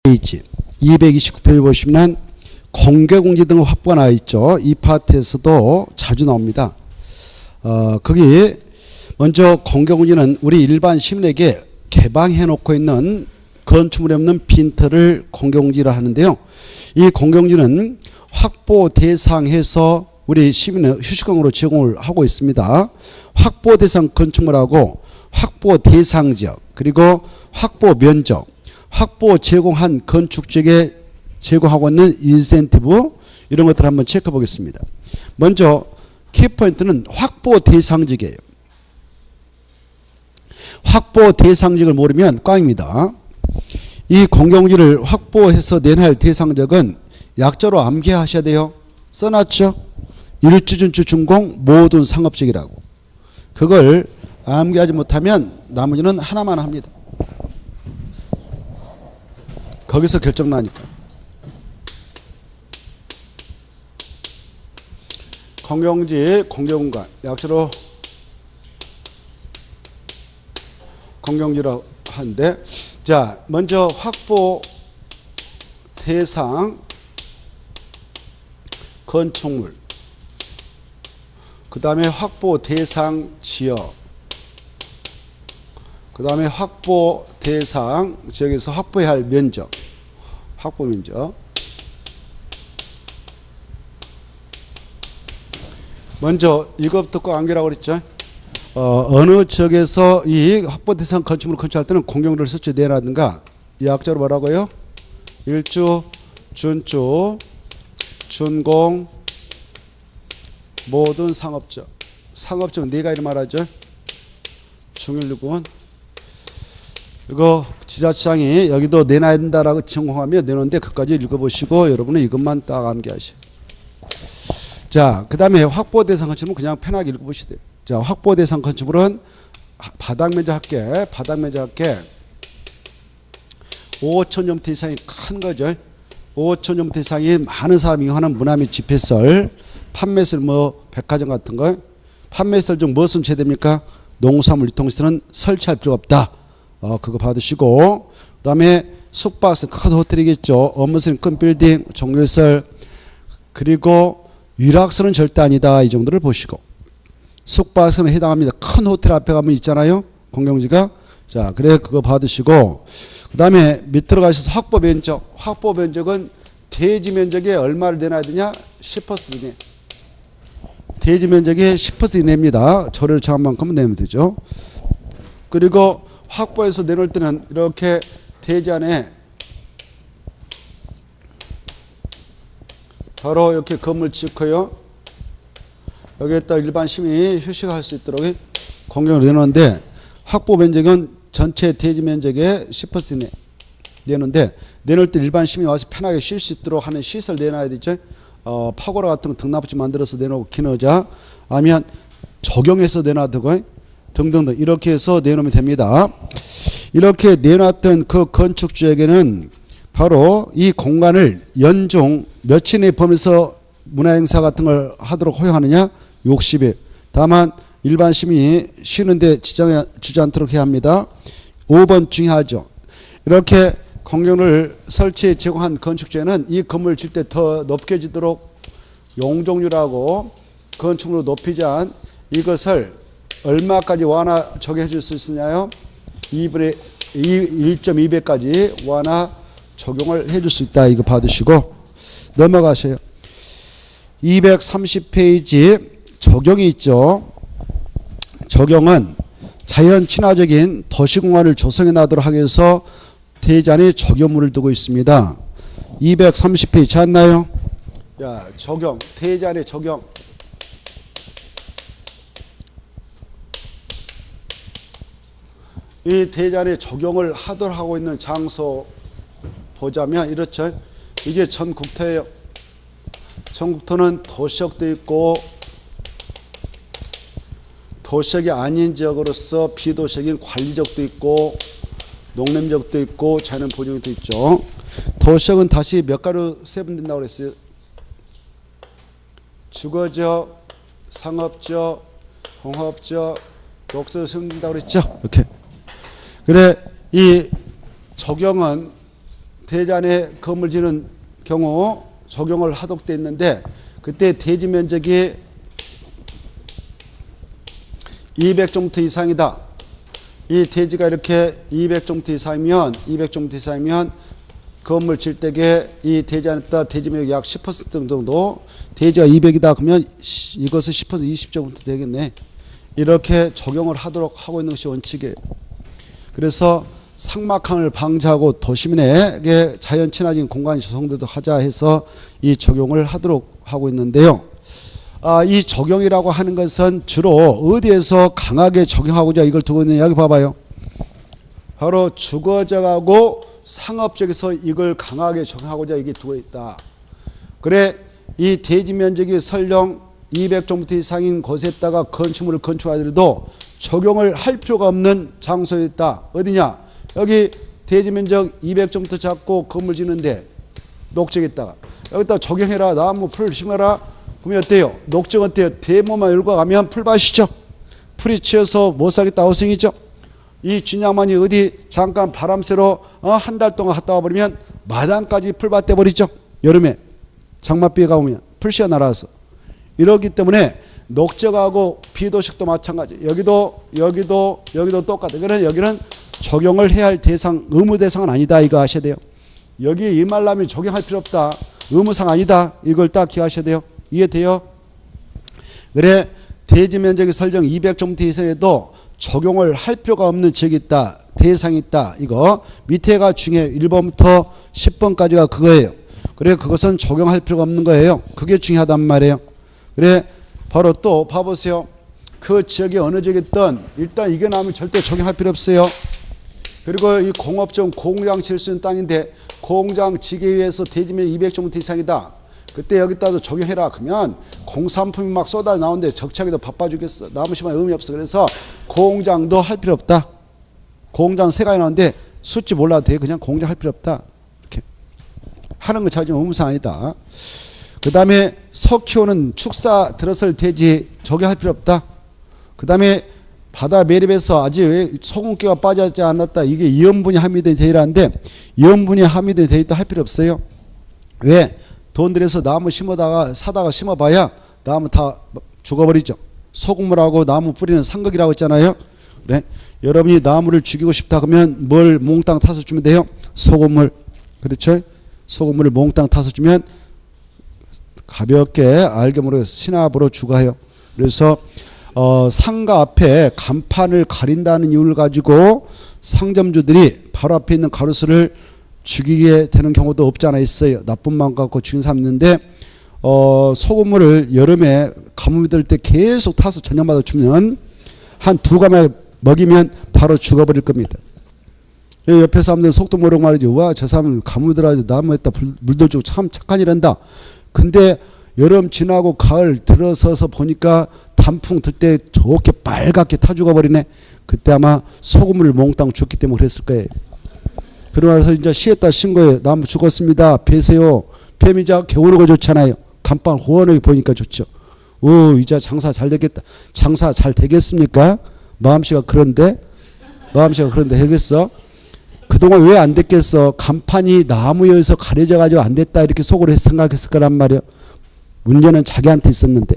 페이지 229페이지 보시면 공개공지 등 확보가 나와 있죠. 이 파트에서도 자주 나옵니다. 거기 먼저 공개공지는 우리 일반 시민에게 개방해 놓고 있는 건축물에 없는 빈터를 공개공지라 하는데요. 이 공개공지는 확보 대상에서 우리 시민은 휴식공으로 제공을 하고 있습니다. 확보 대상 건축물하고 확보 대상 지역 그리고 확보 면적 확보 제공한 건축지역에 제공하고 있는 인센티브 이런 것들을 한번 체크해 보겠습니다. 먼저 키포인트는 확보 대상지역이에요. 확보 대상지역을 모르면 꽝입니다. 이 공개공지를 확보해서 내놓을 대상지역은 약자로 암기하셔야 돼요. 써놨죠? 일주준주 준공 모든 상업지역이라고. 그걸 암기하지 못하면 나머지는 하나만 합니다. 거기서 결정나니까. 공개공지 공개공간 약자로 공개공지라고 하는데, 자 먼저 확보 대상 건축물, 그 다음에 확보 대상 지역, 그 다음에 확보 대상 지역에서 확보해야 할 면적, 확보 면적. 먼저 이것부터 꼭 암기라고 그랬죠. 어느 지역에서 이 확보 대상 건축물을 건축할 때는 공개공지를 설치 내라든가, 이 약자로 뭐라고요? 일주, 준주, 준공, 모든 상업적. 상업적 네 가지를 말하죠. 중일구분. 이거 지자체장이 여기도 내놔야 된다라고 전공하면 내놓는데 그까지 읽어보시고 여러분은 이것만 딱 암기하세요. 자, 그 다음에 확보 대상 건축물은 그냥 편하게 읽어보시면 돼요. 자, 확보 대상 건축물은 바닥 면적 할게. 바닥 면적 할게. 5,000제곱미터 이상이 큰 거죠. 5,000제곱미터 이상이 많은 사람이 이용하는 문화 및 집회설, 판매설, 뭐 백화점 같은 거. 판매설 중 무엇은 제됩니까? 농수산물 유통시설은 설치할 필요가 없다. 그거 받으시고, 그 다음에 숙박시설, 큰 호텔이겠죠. 업무시설, 큰 빌딩, 종료시설, 그리고 유락설은 절대 아니다. 이 정도를 보시고. 숙박시설은 해당합니다. 큰 호텔 앞에 가면 있잖아요. 공개공지가. 자, 그래 그거 받으시고, 그 다음에 밑으로 가셔서 확보 면적. 확보 면적은 대지 면적에 얼마를 내놔야 되냐? 10% 이내. 대지 면적의 10% 이내입니다. 조례를 정한 만큼은 내면 되죠. 그리고 확보해서 내놓을 때는 이렇게 대지 안에 바로 이렇게 건물 짓고요. 여기에다 일반 시민이 휴식할 수 있도록 공개를 내놓는데, 확보 면적은 전체 대지 면적의 10% 이내 내놓는데, 내놓을 때 일반 시민이 와서 편하게 쉴 수 있도록 하는 시설 내놔야 되죠. 파고라 같은 거 등납지 만들어서 내놓고 기너자, 아니면 적용해서 내놔두고 등등등 이렇게 해서 내놓으면 됩니다. 이렇게 내놨던 그 건축주에게는 바로 이 공간을 연중 며칠의 범위에서 문화행사 같은 걸 하도록 허용하느냐? 60일. 다만 일반 시민이 쉬는데 지장 주지 않도록 해야 합니다. 5번 중요하죠. 이렇게 공개를 설치해 제공한 건축주에는 이 건물을 질 때 더 높게 지도록 용적률하고 건축물로 높이지 않은 이것을 얼마까지 완화 적용해 줄 수 있느냐요? 1.2배까지 완화 적용을 해 줄 수 있다. 이거 받으시고 넘어가세요. 230페이지 적용이 있죠. 적용은 자연 친화적인 도시공간을 조성해 놔도록 하기 위해서 대지 안에 적용물을 두고 있습니다. 230페이지 찾나요? 야, 적용. 대지 안에 적용. 이 대지 안에 적용을 하도록 하고 있는 장소 보자면 이렇죠. 이게 전국토예요. 전국토는 도시역도 있고 도시역이 아닌 지역으로서 비도시역인 관리지역도 있고 농림지역도 있고 자연 보존도 있죠. 도시역은 다시 몇 가로 세분된다고 그랬어요. 주거지역, 상업지역, 공업지역, 녹지역 세분된다고 그랬죠. 이렇게. 그래 이 적용은 대지안에 건물 지는 경우 적용을 하도록 돼 있는데 그때 대지 면적이 200제곱미터 이상이다. 이 대지가 이렇게 200제곱미터 이상이면 건물 질 때에 이 대지 안에다 대지 면적이 약 10% 정도, 대지가 200이다 그러면 이것은 10% 20제곱미터 되겠네. 이렇게 적용을 하도록 하고 있는 것이 원칙이에요. 그래서 상막항을 방지하고 도시민에게 자연 친화적인 공간이 조성되도록 하자 해서 이 적용을 하도록 하고 있는데요. 이 적용이라고 하는 것은 주로 어디에서 강하게 적용하고자 이걸 두고 있느냐, 여기 봐봐요. 바로 주거적하고 상업적에서 이걸 강하게 적용하고자 이게 두고 있다. 그래, 이 대지 면적이 설령 200제곱미터 이상인 곳에다가 건축물을 건축하더라도 적용을 할 필요가 없는 장소에 있다. 어디냐? 여기 대지 면적 200제곱미터 잡고 건물 짓는데 녹지에다가 여기다 적용해라. 나무 풀 심어라. 그러면 어때요? 녹지 어때요? 대모만 열고 가면 풀밭이죠. 풀이 치여서 못 살겠다 호생이죠. 이 진양만이 어디 잠깐 바람 쐬러 한 달 동안 갔다 와버리면 마당까지 풀밭 돼버리죠. 여름에 장맛비가 오면 풀씨가 날아와서. 이렇기 때문에 녹적하고 비도식도 마찬가지. 여기도 똑같아요. 그래서 여기는 적용을 해야 할 대상, 의무 대상은 아니다. 이거 아셔야 돼요. 여기 이 말라면 적용할 필요 없다. 의무상 아니다. 이걸 딱 기억하셔야 돼요. 이해돼요? 그래, 대지 면적이 설정 200제곱미터 이상에도 적용을 할 필요가 없는 지역이 있다. 대상이 있다. 이거 밑에가 중요해요. 1번부터 10번까지가 그거예요. 그래, 그것은 적용할 필요가 없는 거예요. 그게 중요하단 말이에요. 그래, 바로 또 봐보세요. 그 지역이 어느 지역이든 일단 이게 나오면 절대 적용할 필요 없어요. 그리고 이 공업용 공장 칠 수 있는 땅인데 공장 지기 위해서 대지면 200제곱미터 이상이다. 그때 여기다도 적용해라. 그러면 공산품이 막 쏟아 나오는데 적차기도 바빠 죽겠어. 나무시만 의미 없어. 그래서 공장도 할 필요 없다. 공장 세 가지 나오는데 수치 몰라도 돼. 그냥 공장 할 필요 없다. 이렇게 하는 거 찾으면 의무상 아니다. 그 다음에 소 키우는 축사 들어설 대지 적용할 필요 없다. 그 다음에 바다 매립에서 아직 소금기가 빠지지 않았다. 이게 이염분이 함유된 대지라는데 이염분이 함유된 대지도 할 필요 없어요. 왜? 돈 들여서 나무 사다가 심어봐야 나무 다 죽어버리죠. 소금물하고 나무 뿌리는 상극이라고 했잖아요. 그래, 여러분이 나무를 죽이고 싶다 그러면 뭘 몽땅 타서 주면 돼요? 소금물. 그렇죠? 소금물을 몽땅 타서 주면 가볍게 알게모로 신압으로 죽어요. 그래서 상가 앞에 간판을 가린다는 이유를 가지고 상점주들이 바로 앞에 있는 가로수를 죽이게 되는 경우도 없지 않아 있어요. 나쁜 마음 갖고 죽인 사람 있는데 소금물을 여름에 가뭄이 들 때 계속 타서 저녁마다 주면 한 2가마 먹이면 바로 죽어버릴 겁니다. 옆에 사람들은 속도 모르고 말이죠. 와, 저 사람 가뭄이 들어가지고 나무에다 물도 주고 참 착한 일 한다. 근데 여름 지나고 가을 들어서서 보니까 단풍 들 때 좋게 빨갛게 타 죽어버리네. 그때 아마 소금물을 몽땅 줬기 때문에 그랬을 거예요. 그러면서 이제 시에다 신 거예요. 나무 죽었습니다. 베세요. 뱀이 이제 겨울오고 좋잖아요. 간판 호원하게 보니까 좋죠. 오, 이제 장사 잘 되겠다. 장사 잘 되겠습니까? 마음씨가 그런데 하겠어? 그동안 왜 안 됐겠어? 간판이 나무여서 가려져가지고 안 됐다 이렇게 속으로 생각했을 거란 말이에요. 문제는 자기한테 있었는데,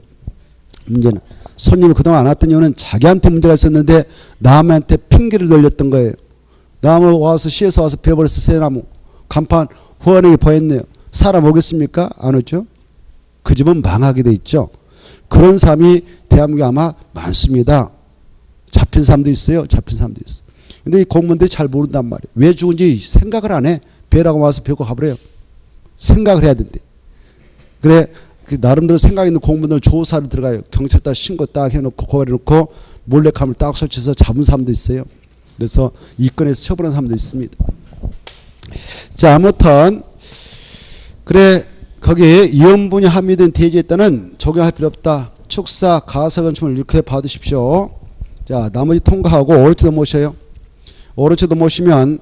문제는 손님이 그동안 안 왔던 이유는 자기한테 문제가 있었는데 남한테 핑계를 돌렸던 거예요. 나무 와서 시에서 와서 베어버렸어. 새나무 간판 후원하게 보였네요. 사람 오겠습니까? 안 오죠. 그 집은 망하게 돼 있죠. 그런 사람이 대한민국에 아마 많습니다. 잡힌 사람도 있어요. 근데 이 공무원들이 잘 모른단 말이에요. 왜 죽은지 생각을 안 해. 배라고 와서 배고 가버려요. 생각을 해야 된대. 그래, 그 나름대로 생각 있는 공무원들 조사를 들어가요. 경찰다 신고 딱 해놓고 고발해놓고 몰래카메라 딱 설치해서 잡은 사람도 있어요. 그래서 이건에서 처벌한 사람도 있습니다. 자, 아무튼 그래, 거기에 이염분이 함유된 대지에 따른 적용할 필요 없다. 축사, 가사건축물 이렇게 받으십시오. 자, 나머지 통과하고 오르치도 모셔요. 오르치도 모시면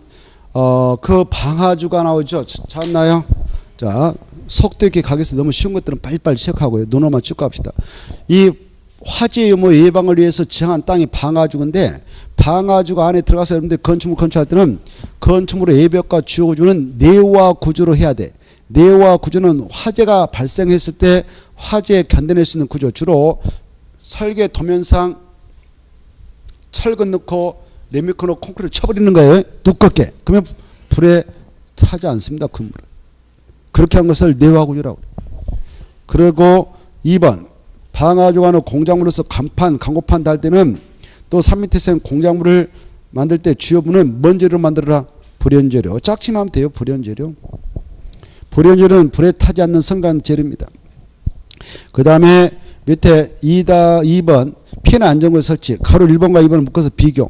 그 방하주가 나오죠. 찾나요? 자, 속도 있게 가겠어. 너무 쉬운 것들은 빨리빨리 체크하고요. 눈으로만 찍고 합시다. 이 화재 유무 예방을 위해서 지정한 땅이 방화주인데 방화주가 안에 들어가서 여러분들 건축물 건축할 때는 건축물의 외벽과 주요 구조는 내화 구조로 해야 돼. 내화 구조는 화재가 발생했을 때 화재에 견뎌낼 수 있는 구조. 주로 설계 도면상 철근 넣고 레미크 넣고 콘크리트 쳐버리는 거예요. 두껍게. 그러면 불에 타지 않습니다. 건물은. 그렇게 한 것을 내화 구조라고 그래요. 그리고 2번 방화주가 공작물로서 간판, 강고판 달 때는 또 3m생 공작물을 만들 때 주요부는 뭔 재료로 만들어라? 불연재료. 짝지만 하면 돼요. 불연재료. 불연재료는 불에 타지 않는 선간 재료입니다. 그 다음에 밑에 2번 피해 안전구역 설치. 가로 1번과 2번을 묶어서 비교.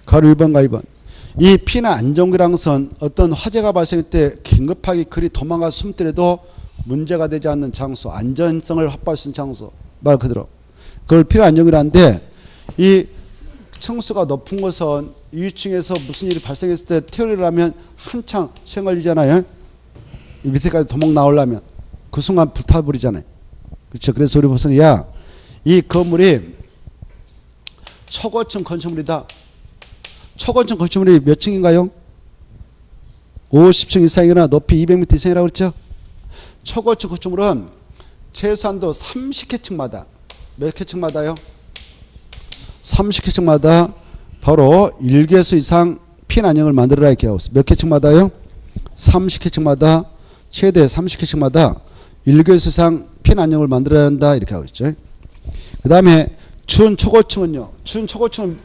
가로 1번과 2번. 이 피해 안전구역이라는 것은 어떤 화재가 발생할 때 긴급하게 그리 도망가 숨더라도 문제가 되지 않는 장소, 안전성을 확보할 수 있는 장소. 말 그대로. 그걸 피해 안전구역이라는데 이 층수가 높은 곳은 2층에서 무슨 일이 발생했을 때 태어나려면 한창 시간 걸리잖아요. 밑에까지 도망 나오려면 그 순간 불타버리잖아요. 그렇죠. 그래서 우리 보선 야, 이 건물이 초고층 건축물이다. 초고층 건축물이 몇 층인가요? 50층 이상이거나 높이 200m 이상이라고 그랬죠. 초고층 건축물은 최소한도 30층마다 몇 층마다요? 30층마다 바로 1개소 이상 피해 안정을 만들어라 이렇게 하고 있어요. 몇 층마다요? 30층마다 최대 30층마다 1개소 이상 피해 안정을 만들어야 한다 이렇게 하고 있죠. 그 다음에 준초고층은요. 준초고층은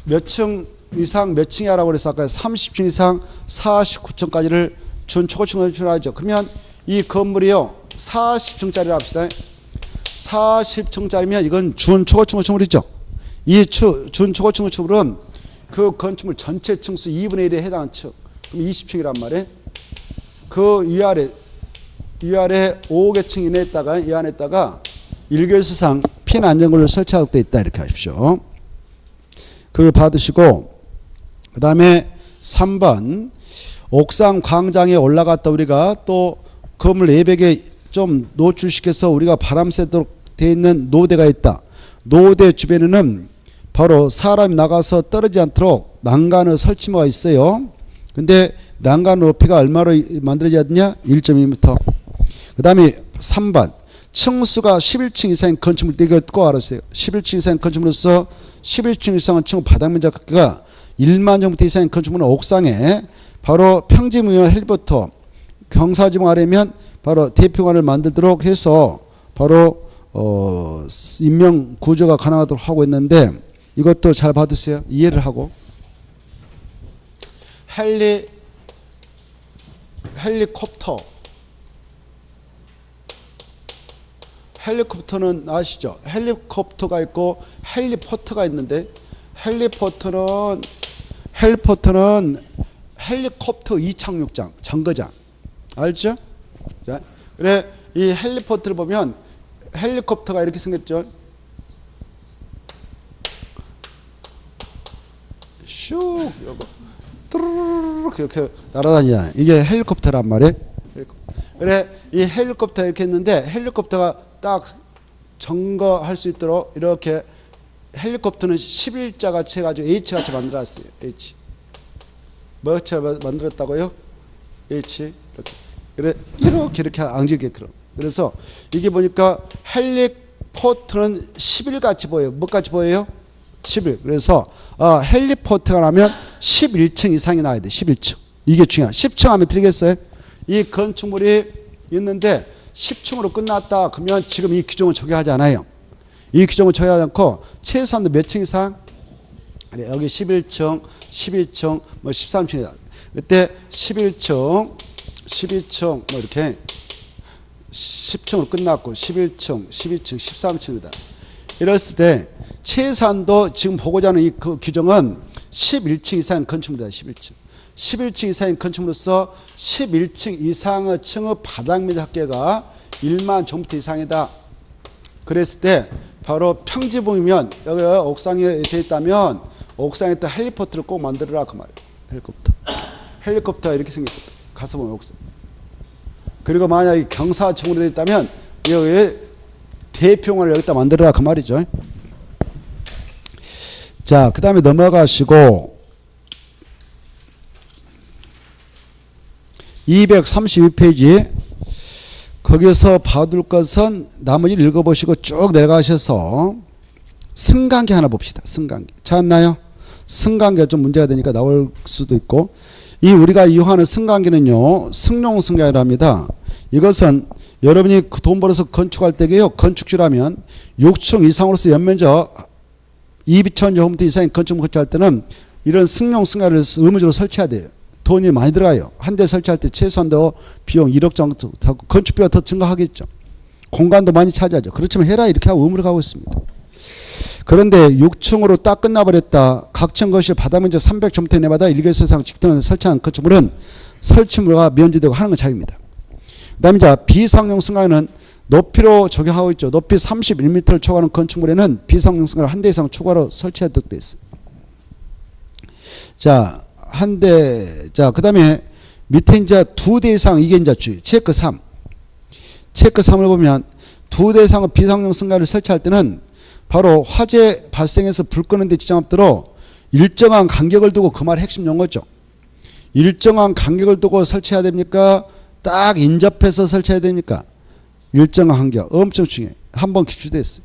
몇 층 이상 몇 층이라고 그래서 아까 30층 이상 49층까지를 준초고층을 하죠. 그러면 이 건물이요 40층짜리라 합시다. 40층짜리면 이건 준초고층 건축물이죠. 이 준초고층 건축물은 그 건축물 전체 층수 2분의 1에 해당하는 층. 그럼 20층이란 말이에요. 그 위아래 5개 층 이내에다가 이 안에다가 1개소상 피해 안전구역을 설치하고 돼 있다 이렇게 하십시오. 그걸 받으시고 그 다음에 3번 옥상 광장에 올라갔다 우리가 또 건물 외벽에 좀 노출시켜서 우리가 바람 쐬도록 되어 있는 노대가 있다. 노대 주변에는 바로 사람이 나가서 떨어지지 않도록 난간의 설치모가 있어요. 근데 난간 높이가 얼마로 만들어져야 되냐? 1.2m. 그 다음에 3번 층수가 11층 이상인 건축물 이거 꼭 알았어요. 11층 이상인 건축물로서 11층 이상의 층 바닥면적 크기가 1만 제곱미터 이상인 건축물은 옥상에 바로 평지무용 헬리포터 경사지붕 아래면 바로 대표관을 만들도록 해서 바로 인명 구조가 가능하도록 하고 있는데 이것도 잘 받으세요. 이해를 하고 헬리콥터는 아시죠? 헬리콥터가 있고 헬리포터가 있는데 헬리포터는 헬리콥터 이착륙장, 정거장 알죠? 자, 그래 이 헬리포터를 보면 헬리콥터가 이렇게 생겼죠. 슉 요거 뚜루룩 이렇게 날아다니잖아요. 이게 헬리콥터란 말이에요. 그래 이 헬리콥터 이렇게 했는데 헬리콥터가 딱 점거할 수 있도록 이렇게 헬리콥터는 11자 같이 해가지고 H같이 만들었어요. H. 뭐같이 만들었다고요? H. 이렇게. 그래 이렇게 앙지게 그럼. 그래서 이게 보니까 헬리포트는 11같이 보여요. 뭐같이 보여요? 11. 그래서 헬리포트가 나면 11층 이상이 나야 돼. 11층. 이게 중요하다. 10층 하면 드리겠어요? 이 건축물이 있는데 10층으로 끝났다. 그러면 지금 이 규정을 적용하지 않아요. 이 규정을 적용하지 않고 최소한도 몇 층 이상? 그래, 여기 11층, 12층, 뭐 13층이다. 그때 11층, 12층 뭐 이렇게 10층으로 끝났고 11층, 12층, 13층이다. 이랬을 때 최소한도 지금 보고자 하는 이 그 규정은 11층 이상 건축물이다. 11층. 11층 이상인 건축물로서 11층 이상의 층의 바닥면적 합계가 1만 제곱미터 이상이다. 그랬을 때 바로 평지붕이면 여기 옥상에 되어 있다면 옥상에 또 헬리포트를 꼭 만들어라 그 말이에요. 헬리콥터가 이렇게 생겼거든. 가서 보면 옥상. 그리고 만약에 경사층으로 되어 있다면 여기 대평원을 여기다 만들어라 그 말이죠. 자, 그 다음에 넘어가시고 232페이지 거기서 봐둘 것은 나머지를 읽어보시고 쭉 내려가셔서 승관계 하나 봅시다. 승관계. 찾았나요? 승관계가 좀 문제가 되니까 나올 수도 있고, 이 우리가 이용하는 승관계는요 승용승관이라 합니다. 이것은 여러분이 돈 벌어서 건축할 때게요, 건축주라면 6층 이상으로서 연면적 2,000제곱미터 이상의 건축물 건축할 때는 이런 승용승관을 의무적으로 설치해야 돼요. 돈이 많이 들어가요. 한 대 설치할 때 최소한도 비용 1억 정도 하고 건축비가 더 증가하겠죠. 공간도 많이 차지하죠. 그렇지만 해라 이렇게 하고 의무를 가고 있습니다. 그런데 6층으로 딱 끝나버렸다. 각층 거실 바닥면적 300제곱미터 내마다 1개소 이상 직등을 설치한 건축물은 설치물과 면제되고 하는 건 자유입니다. 그 다음에 이제 비상용승관은 높이로 적용하고 있죠. 높이 31m를 초과하는 건축물에는 비상용승관을 한 대 이상 추가로 설치하도록 되어 있어요. 자, 한 대. 자, 그 다음에 밑에 이제 2대 이상, 이게 이제 주의. 체크 3. 체크 3을 보면 2대 이상의 비상용 승관을 설치할 때는 바로 화재 발생해서 불 끄는 데 지장 없도록 일정한 간격을 두고, 그 말의 핵심 용어죠. 일정한 간격을 두고 설치해야 됩니까? 딱 인접해서 설치해야 됩니까? 일정한 간격. 엄청 중요해. 한번 기출되어 있어요.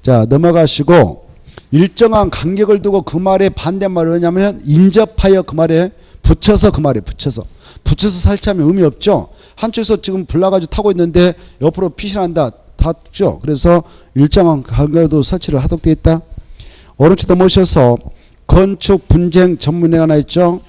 자, 넘어가시고 일정한 간격을 두고 그 말의 반대말은 뭐냐면 인접하여, 그 말에 붙여서, 그 말에 붙여서 설치하면 의미 없죠. 한쪽에서 지금 불나가지고 타고 있는데 옆으로 피신한다, 닿죠. 그래서 일정한 간격도 설치를 하도록 되어 있다. 오른쪽 넘어오셔서 건축 분쟁 전문에 하나 있죠.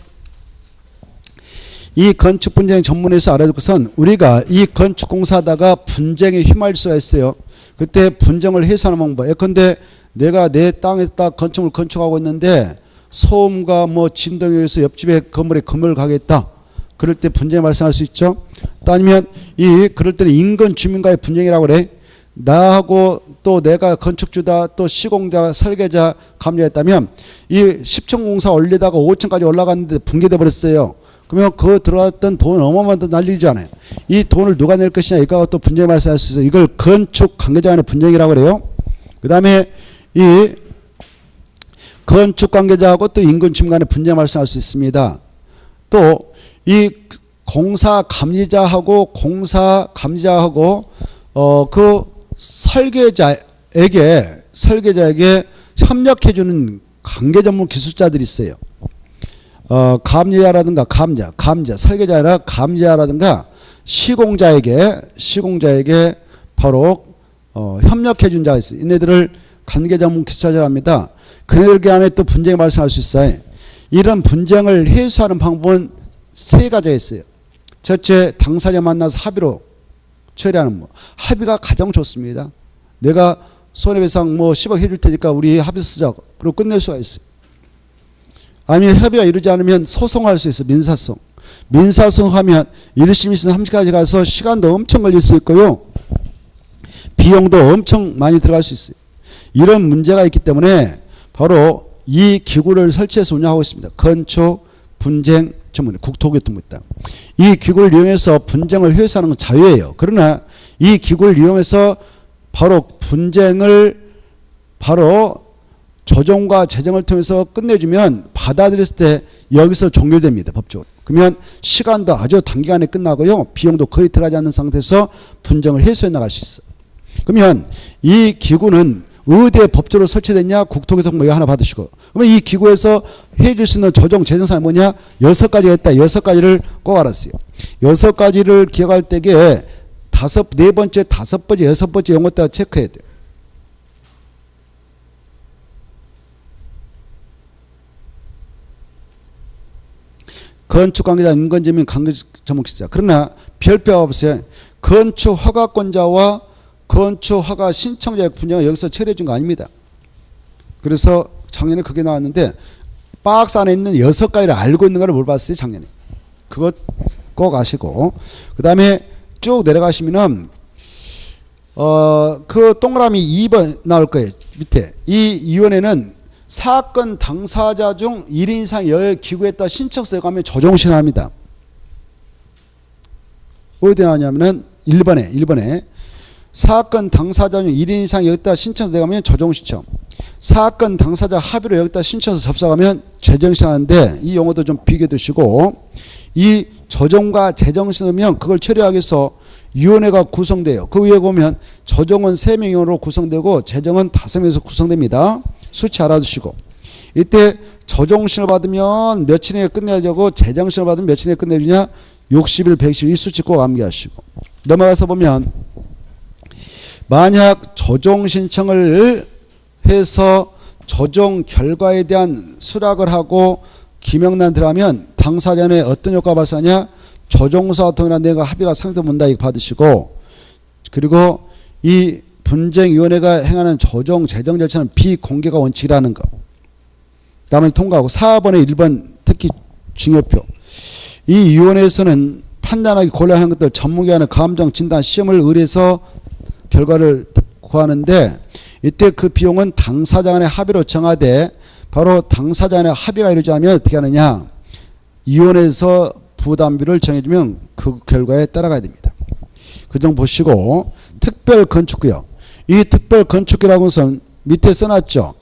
이 건축 분쟁 전문에서 알아둘 것은 우리가 이 건축 공사하다가 분쟁에 휘말릴 수가 있어요. 그때 분쟁을 해소하는 방법. 예컨대 내가 내 땅에다 건축물 건축하고 있는데 소음과 뭐 진동에 의해서 옆집에 건물에 건물을 가겠다. 그럴 때 분쟁이 발생할 수 있죠. 또 아니면 그럴 때는 인근 주민과의 분쟁이라고 그래. 나하고 또 내가 건축주다, 또 시공자, 설계자, 감리했다면 이 10층 공사 올리다가 5층까지 올라갔는데 붕괴돼 버렸어요. 그러면 그 들어왔던 돈 어마어마한 날리잖아요. 이 돈을 누가 낼 것이냐, 이거가 또 분쟁이 발생할 수 있어요. 이걸 건축 관계자 간의 분쟁이라고 그래요. 그 다음에 이 건축 관계자하고 또 인근 주민 간의 분쟁이 발생할 수 있습니다. 또 이 공사 감리자하고 그 설계자에게 협력해주는 관계 전문 기술자들이 있어요. 감리자라든가 감자, 설계자 아니라 감리자라든가 시공자에게 바로 협력해준 자가 있어요. 이네들을 관계 전문 기술자라고 합니다. 그네들 안에 또 분쟁이 발생할 수 있어요. 이런 분쟁을 해소하는 방법은 세 가지가 있어요. 첫째, 당사자 만나서 합의로 처리하는 거. 합의가 가장 좋습니다. 내가 손해배상 뭐 10억 해줄 테니까 우리 합의 쓰자. 그리고 끝낼 수가 있어요. 아니면 협의가 이루지 않으면 소송할 수 있어요. 민사소송. 민사소송하면 1심, 2심, 3심까지 가서 시간도 엄청 걸릴 수 있고요. 비용도 엄청 많이 들어갈 수 있어요. 이런 문제가 있기 때문에 바로 이 기구를 설치해서 운영하고 있습니다. 건축 분쟁 전문에 국토교통부 있다. 이 기구를 이용해서 분쟁을 해소하는 건 자유예요. 그러나 이 기구를 이용해서 바로 분쟁을 바로 조정과 재정을 통해서 끝내주면 받아들였을 때 여기서 종결됩니다. 법적으로. 그러면 시간도 아주 단기간에 끝나고요. 비용도 거의 들어가지 않는 상태에서 분쟁을 해소해 나갈 수 있어요. 그러면 이 기구는 어디에 법적으로 설치됐냐? 국토교통부 이거 하나 받으시고. 그러면 이 기구에서 해줄 수 있는 조정 재정사항이 뭐냐? 6가지가 있다. 6가지를 꼭 알았어요. 6가지를 기억할 때에 네 번째, 5번째, 6번째 용어다가 체크해야 돼요. 건축관계자, 인건재민, 관계전문기술자. 그러나 별표가 없어요. 건축허가권자와 건축허가 신청자의 분쟁은 여기서 처리해 준 거 아닙니다. 그래서 작년에 그게 나왔는데 박스 안에 있는 6가지를 알고 있는 걸 물어봤어요. 작년에. 그것 꼭 아시고. 그 다음에 쭉 내려가시면은 그 동그라미 2번 나올 거예요. 밑에. 이 위원회는 사건 당사자 중 1인 이상 여의 기구에 따라 신청서에 가면 조정신합니다. 어디 나오냐면은 1번에 사건 당사자 중 1인 이상 여기다 신청서 내가면 조정신청. 사건 당사자 합의로 여기다 신청서 접수하면 재정신청하는데 이 용어도 좀 비교해 두시고 이 조정과 재정신하면 그걸 처리하기 위해서 위원회가 구성돼요. 그 위에 보면 조정은 3명으로 구성되고 재정은 5명에서 구성됩니다. 수치 알아두시고 이때 조정신을 받으면 며칠 내에 끝내야 되고 재정신을 받으면 며칠 내에 끝내주냐 60일 120일 이 수치 꼭 암기하시고 넘어가서 보면 만약 조정 신청을 해서 조정 결과에 대한 수락을 하고 기명란 들어가면 당사자는 어떤 효과가 발생하냐 조정사와 통일한 내용과 합의가 상정된다 이거 받으시고 그리고 이 분쟁위원회가 행하는 조정 재정 절차는 비공개가 원칙이라는 거 다음에 통과하고 4번에 1번 특히 중요표 이 위원회에서는 판단하기 곤란한 것들 전문기관의 감정 진단 시험을 의뢰해서 결과를 구하는데 이때 그 비용은 당사자 간의 합의로 정하되 바로 당사자 간의 합의가 이루어지지 않으면 어떻게 하느냐 위원회에서 부담비를 정해주면 그 결과에 따라가야 됩니다. 그 점 보시고 특별 건축구역 이 특별 건축구역이라는 것은 밑에 써놨죠.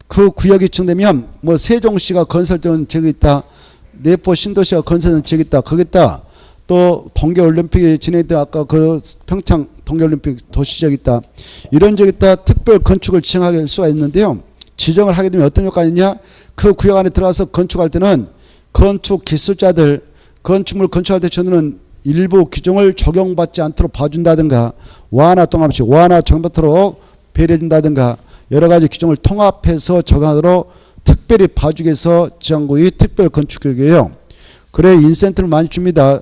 그 구역이 지정되면 뭐 세종시가 건설된 지역이 있다. 내포 신도시가 건설된 지역이 있다. 거기다 또 동계올림픽이 진행된 아까 그 평창 동계올림픽 도시지역이 있다. 이런 지역이 있다. 특별 건축을 지정할 수가 있는데요. 지정을 하게 되면 어떤 효과가 있냐. 그 구역 안에 들어가서 건축할 때는 건축 기술자들 건축물 건축할 때 저는 일부 규정을 적용받지 않도록 봐준다든가 완화 통합식 완화 적용받도록 배려해준다든가 여러 가지 규정을 통합해서 적용하도록 특별히 봐주기 위해서 지정구역이 특별 건축구역이에요. 그래 인센티브를 많이 줍니다.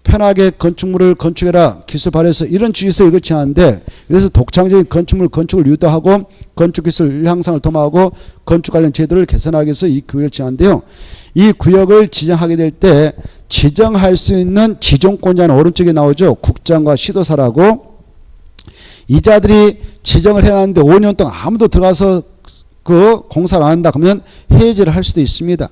편하게 건축물을 건축해라 기술 발휘해서 이런 주의에서 이걸 지하는데 그래서 독창적인 건축물 건축을 유도하고 건축기술 향상을 도모하고 건축 관련 제도를 개선하기 위해서 이 구역을 지하는데요. 이 구역을 지정하게 될 때 지정할 수 있는 지정권자는 오른쪽에 나오죠. 국장과 시도사라고 이 자들이 지정을 해놨는데 5년 동안 아무도 들어가서 그 공사를 안 한다 그러면 해지를 할 수도 있습니다.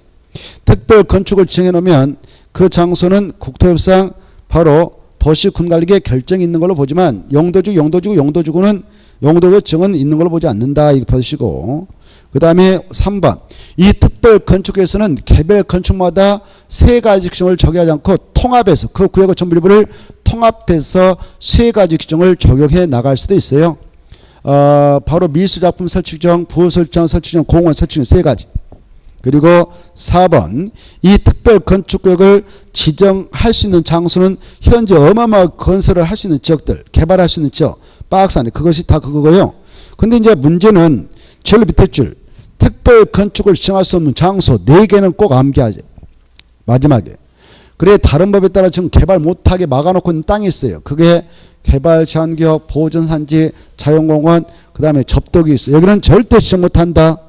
특별 건축을 지정해 놓으면 그 장소는 국토협상 바로 도시군관리계 결정이 있는 걸로 보지만 용도주구는 용도구 지정은 있는 걸로 보지 않는다 이거 보시고 그 다음에 3번 이 특별 건축에서는 개별 건축마다 3가지 규정을 적용하지 않고 통합해서 그 구역의 전부 일부를 통합해서 3가지 규정을 적용해 나갈 수도 있어요. 바로 미술작품 설치규정, 부설정 설치규정, 공원 설치규정 3가지. 그리고 4번 이 특별 건축구역을 지정할 수 있는 장소는 현재 어마어마하게 건설을 할 수 있는 지역들 개발할 수 있는 지역 박스 안에 그것이 다 그거고요. 근데 이제 문제는 제일 밑에 줄 특별 건축을 지정할 수 없는 장소 4개는 꼭 암기하지. 마지막에. 그래 다른 법에 따라 지금 개발 못하게 막아놓고 있는 땅이 있어요. 그게 개발 제한구역, 보존산지, 자연공원, 그 다음에 접독이 있어요. 여기는 절대 지정 못한다.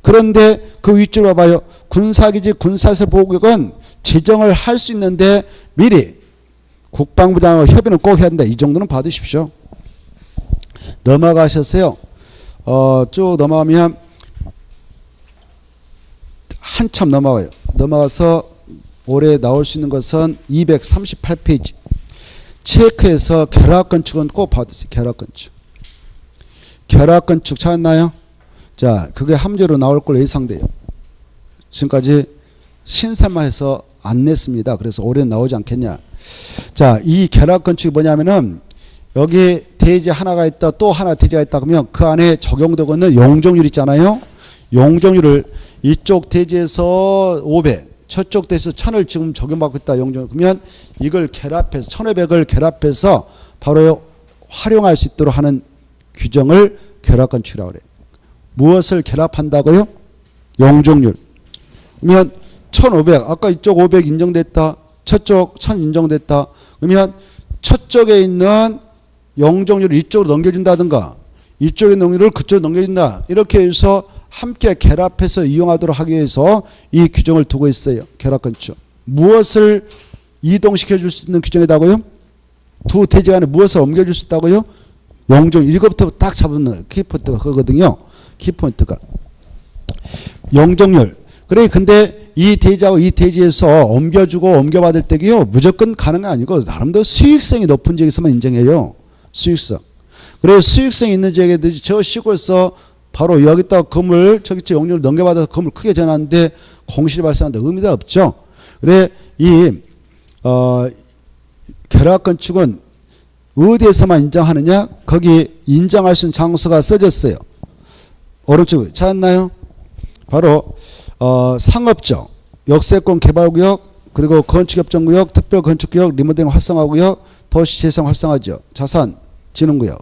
그런데 그 윗줄 봐봐요. 군사기지 군사시설 보호구역은 지정을 할 수 있는데 미리 국방부장하고 협의는 꼭 해야 된다. 이 정도는 받으십시오. 넘어가셨어요. 쭉 넘어가면 한참 넘어가요. 넘어가서 올해 나올 수 있는 것은 238페이지. 체크해서 결합건축은 꼭 받으세요. 결합건축. 결합건축 찾았나요? 자, 그게 함재로 나올 걸로 예상돼요. 지금까지 신설만 해서 안 냈습니다. 그래서 올해는 나오지 않겠냐. 자, 이 결합건축이 뭐냐면은 여기 대지 하나가 있다 또 하나 대지가 있다 그러면 그 안에 적용되고 있는 용적률 있잖아요. 용적률을 이쪽 대지에서 500 저쪽 대지에서 1000을 지금 적용받고 있다. 용적률. 그러면 이걸 결합해서 1500을 결합해서 바로 활용할 수 있도록 하는 규정을 결합건축이라고 그래요. 무엇을 결합한다고요? 용적률. 그러면 1500 아까 이쪽 500 인정됐다. 저쪽 1000 인정됐다. 그러면 저쪽에 있는 용적률을 이쪽으로 넘겨준다든가 이쪽의 용적률을 그쪽으로 넘겨준다. 이렇게 해서 함께 결합해서 이용하도록 하기 위해서 이 규정을 두고 있어요. 결합건축. 무엇을 이동시켜 줄 수 있는 규정이다고요? 두 대지 간에 무엇을 옮겨줄 수 있다고요? 용적률. 이것부터 딱 잡는 키포인트가 그거거든요. 키포인트가. 용적률. 그래 근데 이 대지하고 이 대지에서 옮겨주고 옮겨받을 때요 무조건 가는 게 아니고 나름대로 수익성이 높은 지역에서만 인정해요. 수익성. 그래서 수익성이 있는 지역에 저 시골에서 바로 여기다 건물 저기 용적을 넘겨받아서 건물 크게 전하는데 공실이 발생한다. 의미가 없죠. 그래 이 결합건축은 어디에서만 인정하느냐? 거기 인정할 수 있는 장소가 써졌어요. 오른쪽에 찾았나요? 바로 상업적, 역세권 개발구역, 그리고 건축협정구역, 특별건축구역, 리모델링 활성화구역, 도시재생 활성화지역, 자산진흥구역,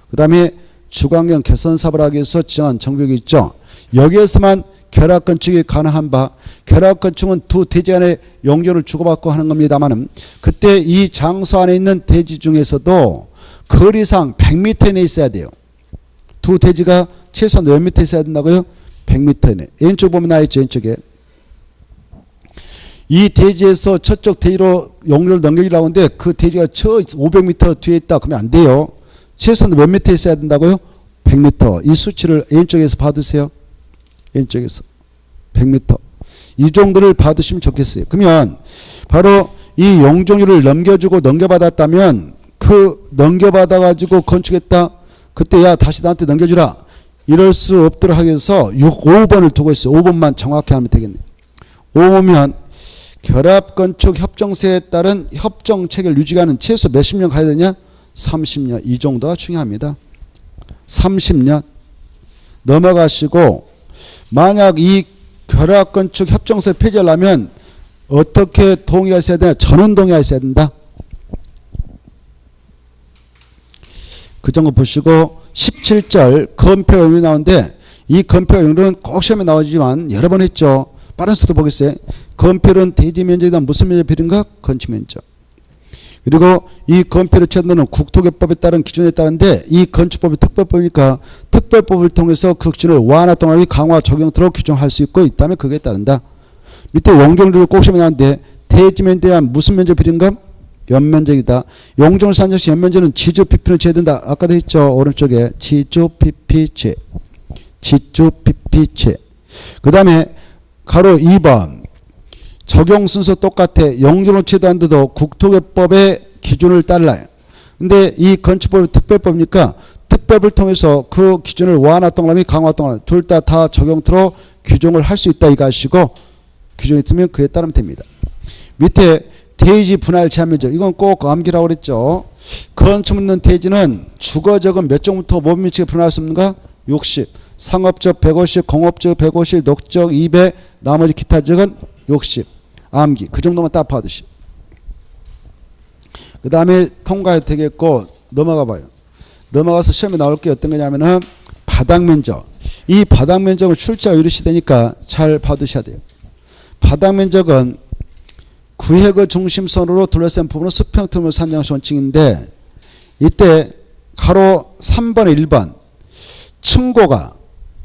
그 다음에 주관경 개선사업을 하기 위해서 지정한 정비구역이 있죠. 여기에서만 결합건축이 가능한 바, 결합건축은 두 대지 간의 용적을 주고받고 하는 겁니다만은 그때 이 장소 안에 있는 대지 중에서도 거리상 100m 내에 있어야 돼요. 두 대지가 최소한 몇 미터 있어야 된다고요? 100m 내. 왼쪽 보면 나있죠. 왼쪽에. 이 대지에서 저쪽 대지로 용적을 넘기려고 하는데 그 대지가 저 500m 뒤에 있다. 그러면 안 돼요. 최소한 몇 미터 있어야 된다고요? 100m. 이 수치를 왼쪽에서 받으세요. 왼쪽에서 100m 이 정도를 받으시면 좋겠어요. 그러면 바로 이 용적률을 넘겨주고 넘겨받았다면 그 넘겨받아가지고 건축했다. 그때 야 다시 나한테 넘겨주라. 이럴 수 없도록 하기 위해서 5번을 두고 있어요. 5번만 정확히 하면 되겠네요. 5번이면 결합건축 협정세에 따른 협정체계를 유지하는 최소 몇십 년 가야 되냐? 30년. 이 정도가 중요합니다. 30년 넘어가시고 만약 이 결합건축 협정서를 폐지하려면 어떻게 동의가 있어야 되냐? 전원 동의가 있어야 된다. 그 정도 보시고 17절 건폐가 용이 나오는데 이 건폐가 용은 꼭 시험에 나오지만 여러 번 했죠. 빠른 속도 보겠어요. 건폐는 대지 면적이다. 무슨 면적 비례인가? 건축 면적. 그리고 이 건폐를 채우는 국토개법에 따른 기준에 따른데 이 건축법이 특별법이니까 특별법을 통해서 그 기준을 완화 동합이 강화 적용토록 규정할 수 있고 있다면 그게 따른다. 밑에 용적률을 꼭 시험에 나왔는데 대지면에 대한 무슨 면적 비례인가? 연면적이다. 용적률 산정시 연면적은 지주 PP는 제된다. 아까도 했죠. 오른쪽에 지주 PP 제. 지주 PP 제. 그 다음에 가로 2번 적용 순서 똑같아. 용적률 제도한데도 국토개법의 기준을 따라요. 근데 이 건축법이 특별법이니까 특별법을 통해서 그 기준을 완화 동그라미 강화 동그라미 둘 다 적용토록 규정을 할 수 있다 이것이고 규정이 있으면 그에 따르면 됩니다. 밑에 대지 분할 제한면적 이건 꼭 암기라고 그랬죠. 건축 있는 대지는 주거적은 몇 종부터 몇 미치게 분할할 수 없는가? 60. 상업적 150, 공업적 150, 녹적 200, 나머지 기타 적은 60. 암기. 그 정도만 딱 봐두시. 그 다음에 통과해도 되겠고 넘어가 봐요. 넘어가서 시험에 나올 게 어떤 거냐면은 바닥면적. 이 바닥면적은 출제가 이르시되니까 잘 봐두셔야 돼요. 바닥면적은 구획의 중심선으로 둘러싼 부분은 수평틈을 산정시 원칙인데 이때 가로 3번에 1번 층고가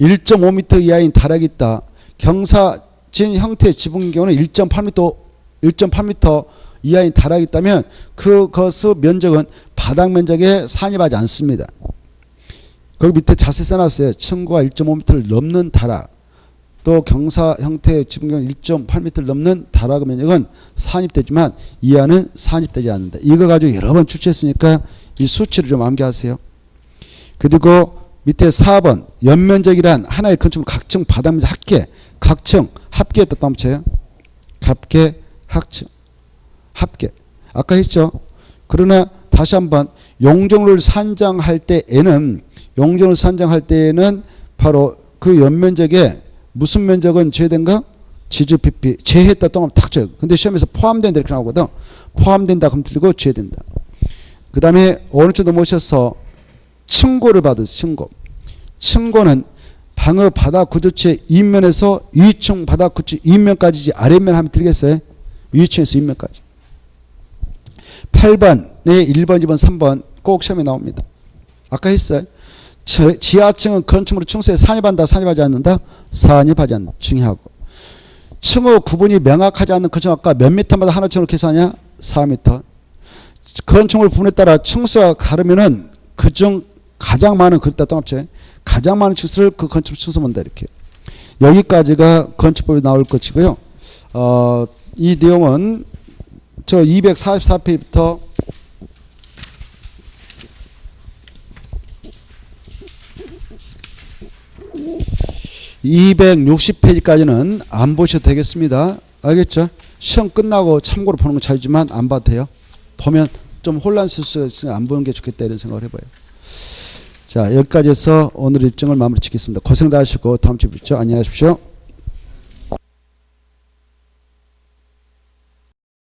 1.5m 이하인 다락이 있다. 경사진 형태의 지붕인 경우는 1.8m 이하인 다락이 있다면 그것의 면적은 바닥 면적에 산입하지 않습니다. 거기 밑에 자세히 써놨어요. 층고가 1.5m를 넘는 다락 또 경사 형태의 지붕 경우 1.8m를 넘는 다락 면적은 산입되지만 이하는 산입되지 않는다. 이거 가지고 여러 번 출제했으니까 이 수치를 좀 암기하세요. 그리고 밑에 4번 연면적이란 하나의 건축물 각층 바닥면적 합계 각층 합계에 뜻다 붙여요. 합계 합층 합계 아까 했죠. 그러나 다시 한번 용적률을 산정할 때에는 바로 그 연면적에 무슨 면적은 제외된가? 지주 PP 제외했다 동안 탁 줘요. 근데 시험에서 포함된다 이렇게 나오거든. 포함된다 그럼 틀리고 제외된다. 그 다음에 오른쪽 넘어오셔서 층고를 받으세요. 층고는 방의 바닥 구조체 윗면에서 위층 바닥 구조 윗면까지지 아랫면 하면 틀리겠어요? 위층에서 윗면까지. 8번에 1번, 2번, 3번 꼭 시험에 나옵니다. 아까 했어요. 지하층은 건축물의 층수에 산입한다, 산입하지 않는다? 산입하지 않는다. 중요하고. 층의 구분이 명확하지 않는 건축 아까 몇 미터마다 하나 층으로 계산하냐? 4m. 건축물 부분에 따라 층수가 다르면은 그중 가장 많은 그릇다 동합체 가장 많은 층수를 그 건축물 층수 본다 이렇게. 여기까지가 건축법이 나올 것이고요. 이 내용은 저 244페이지부터 260페이지까지는 안 보셔도 되겠습니다. 알겠죠? 시험 끝나고 참고로 보는 건 자유지만 안 봐도 돼요. 보면 좀 혼란스러울 수 있으니 안 보는 게 좋겠다 이런 생각을 해봐요. 자, 여기까지 해서 오늘 일정을 마무리 짓겠습니다. 고생 다 하시고 다음 주에 뵙죠. 안녕히 가십시오.